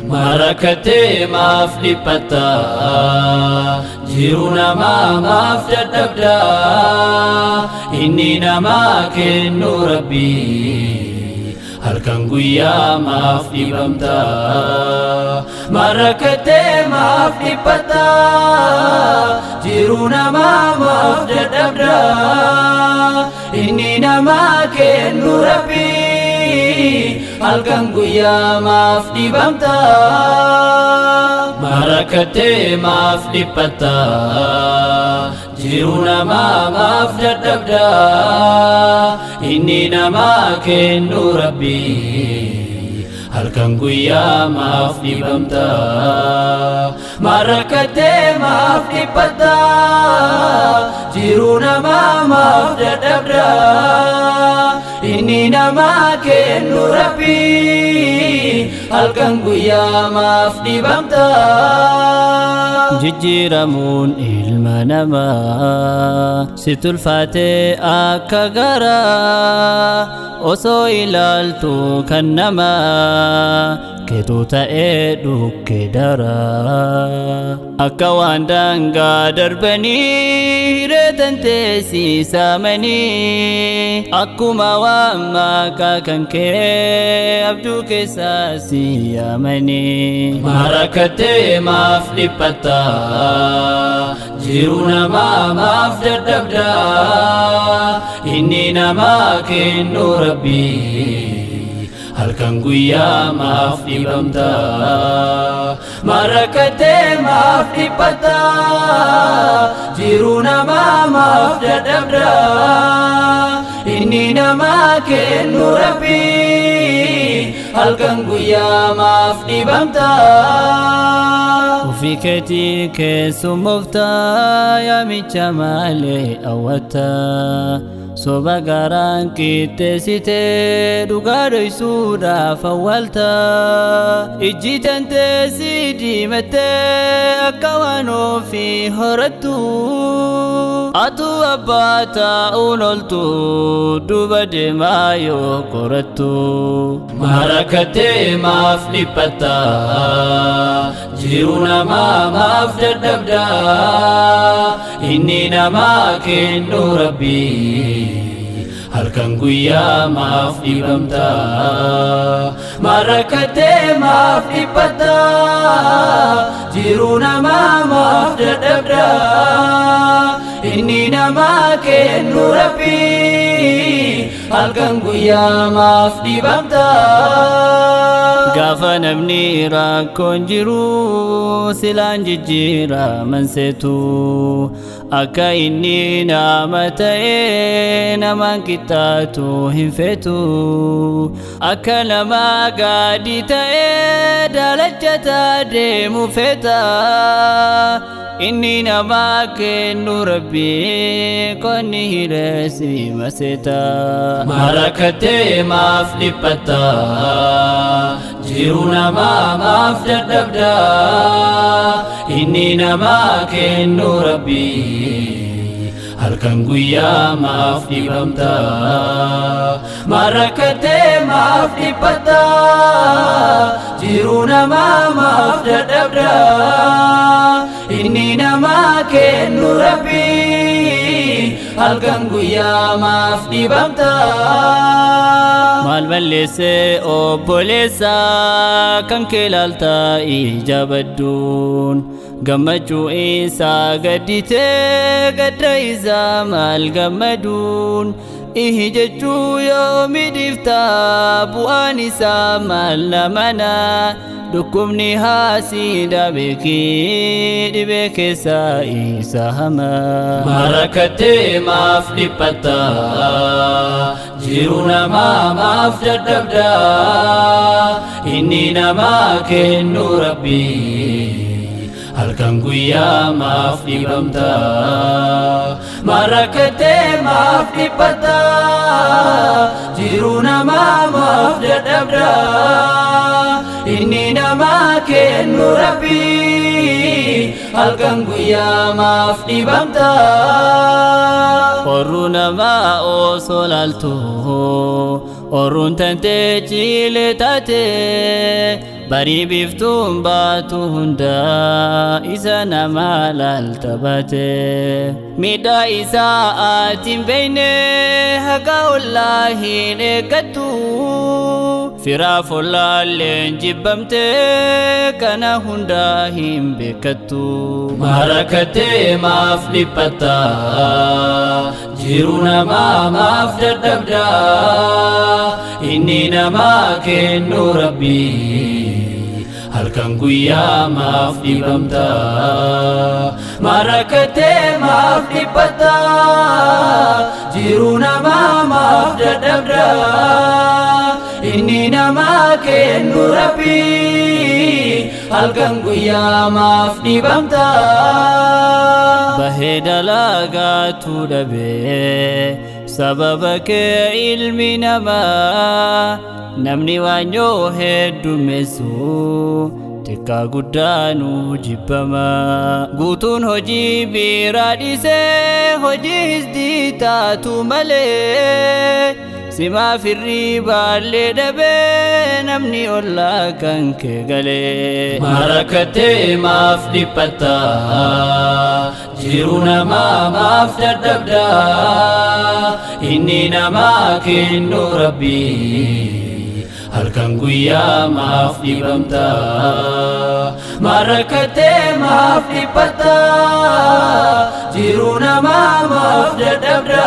Marakate maaf dhiphata jiru namaa maaf dadhabda inni namaa kennu Rabbi halkan guyyaa maaf dhibamta. Marakate maaf dhiphata jiru namaa maaf dadhabda inni namaa kennu Rabbi halkan guyyaa maaf dhibamta. Marakate maaf dhiphata jiru namaa maaf dadhabda inni namaa kennu Rabbi halkan guyyaa maaf dhibamta. Marakate maaf dhiphata jiru namaa maaf dadhabda inni namaa kennu Rabbi halkan guyyaa maaf dhibamta. Jijjiiramuun ilma namaa si tulfaate akka garaa osoo ilaaltu kan namaa keetu ta'ee dhukke daraa akka waan daangaa darbanii reetan teessisamanii akkuma waan maqaa kan kee abjuu keessaa si yaamanii. Marakate maaf dhiphata jiru namaa maaf dadhabda inni namaa kennu Rabbi halkan guyyaa maaf dhibamta. Marakate maaf dhiphata jiru namaa maaf dadhabda inni namaa kennu Rabbi halkan guyyaa maaf dhibamta. Ufii keetii keessummoofta yaamicha malee hawwata soba garaan qixxeessitee dhugaa dhoysuudhaaf awwaalta ijji tantee si diimattee akka waan ofii horattu atu abbaa taa'uun oltu duuba deemaa yoo qorattu. Marakate maaf dhiphata jiru namaa maaf dadhabda inni namaa kennu Rabbi halkan guyyaa maaf dhibamta. Marakate maaf dhiphata jiru namaa maaf dadhabda inni namaa kennu Rabbi halkan guyyaa maaf dhibamta. Gaafa namni rakkoon jiru silaan jijjiiraman seetu akka inni nama ta'ee namaan qixxaatu hin feetu akka nama gaadii ta'ee daalachataa deemu feeta inni namaa kennu Rabbi qonni hireessi maseeta. Marakate maaf dhiphata jiru namaa maaf dadhabda inni namaa kennu Rabbi halkan guyyaa maaf dhibamta. Marakate maaf dhiphata jiru namaa maaf dadhabda inni namaa kennu Rabbi halkan guyyaa maaf dhibamta. Maal balleessee obboleessa kan kee ilaalta ija badduun gammachuu isaa gadditee gadda isaa maal gammaduun ihi jechuu yoo midhifta bu'aan isaa maal namana dhukkubni haasiidha beekii dhibee keessaa isa hama. Marakate maaf dhiphata jiru namaa maaf dadhabda inni namaa kennu Rabbi halkan guyyaa maaf dhibamta. Marakate maaf dhiphata jiru namaa maaf dadhabda inni namaa kennu Rabbi halkan guyyaa maaf dhibamta. Orru namaa osoo laaltu orruun tantee ciilee taate barii biftuun baatu hunda isa nama laaltabate miidhaa isaa atiin beeyne haqa ollaa hin eeggattu firaaf ollaalleen jibbamte kana hunda hin beekattu marakatee maaf dhiphatta jiru namaa maaf dadhabda inni namaa kennu rabbii halkan guyyaa maaf dhibamta marakatee maaf dhiphatta jiru namaa maaf dadhabda inni namaa kennu rabbii halkan guyyaa maaf dhibamta bahee dalagaatu dhabee sababa kee ilmi namaa namni waanyoo heddumeessu xiqqaa guddaanu jibbama guutuun hojii biraa dhiisee hojii hisdii taatu malee simaa firrii baallee dhabee namni ollaa kan kee galee marakatee maaf dhiphatta jiru namaa maaf dadhabda inni namaa kennu rabbii halkan guyyaa maaf dhibamta marakatee maaf dhiphatta jiru namaa maaf dadhabda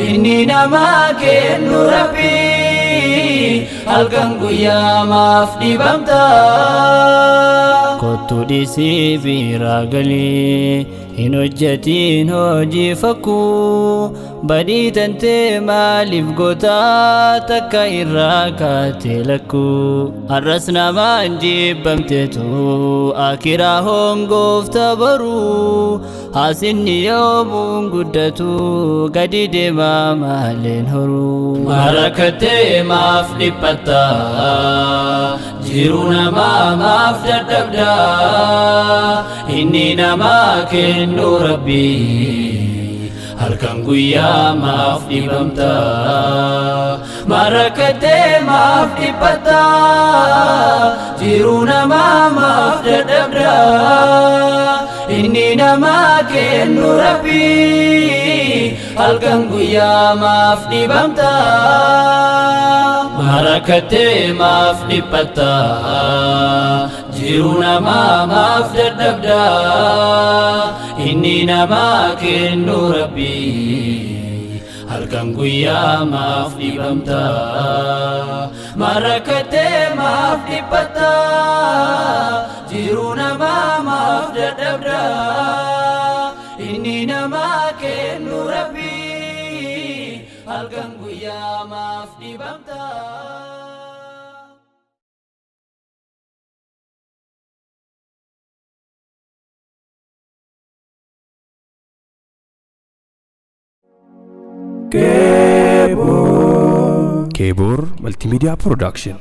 inni namaa kennu rabbii halkan guyyaa maaf dhibamta kottu dhiisii biraa galii hin hojjetiin hojii fakkuu badii tantee maaliif gootaa takka irraa kaatee lakkuu har'as namaan jibbamteetu akiraa hongoofta baruu haasinni yoomuun guddatu gadi deemaa maaleen horuu marakatee maaf dhiphatta jiru namaa maaf dadhabda inni namaa kennu rabbii halkan guyyaa maaf dhibamta marakatee maaf dhiphatta jiru namaa maaf dadhabda inni namaa kennu rabbii halkan guyyaa maaf dhibamta marakatee maaf dhiphatta jiru namaa maaf dadhabda inni namaa kennu rabbii halkan guyyaa maaf dhibamta marakatee maaf dhiphatta jiru namaa maaf dadhabda inni namaa kennu rabbii halkan guyyaa maaf dhibamta Kebor Multimedia Production.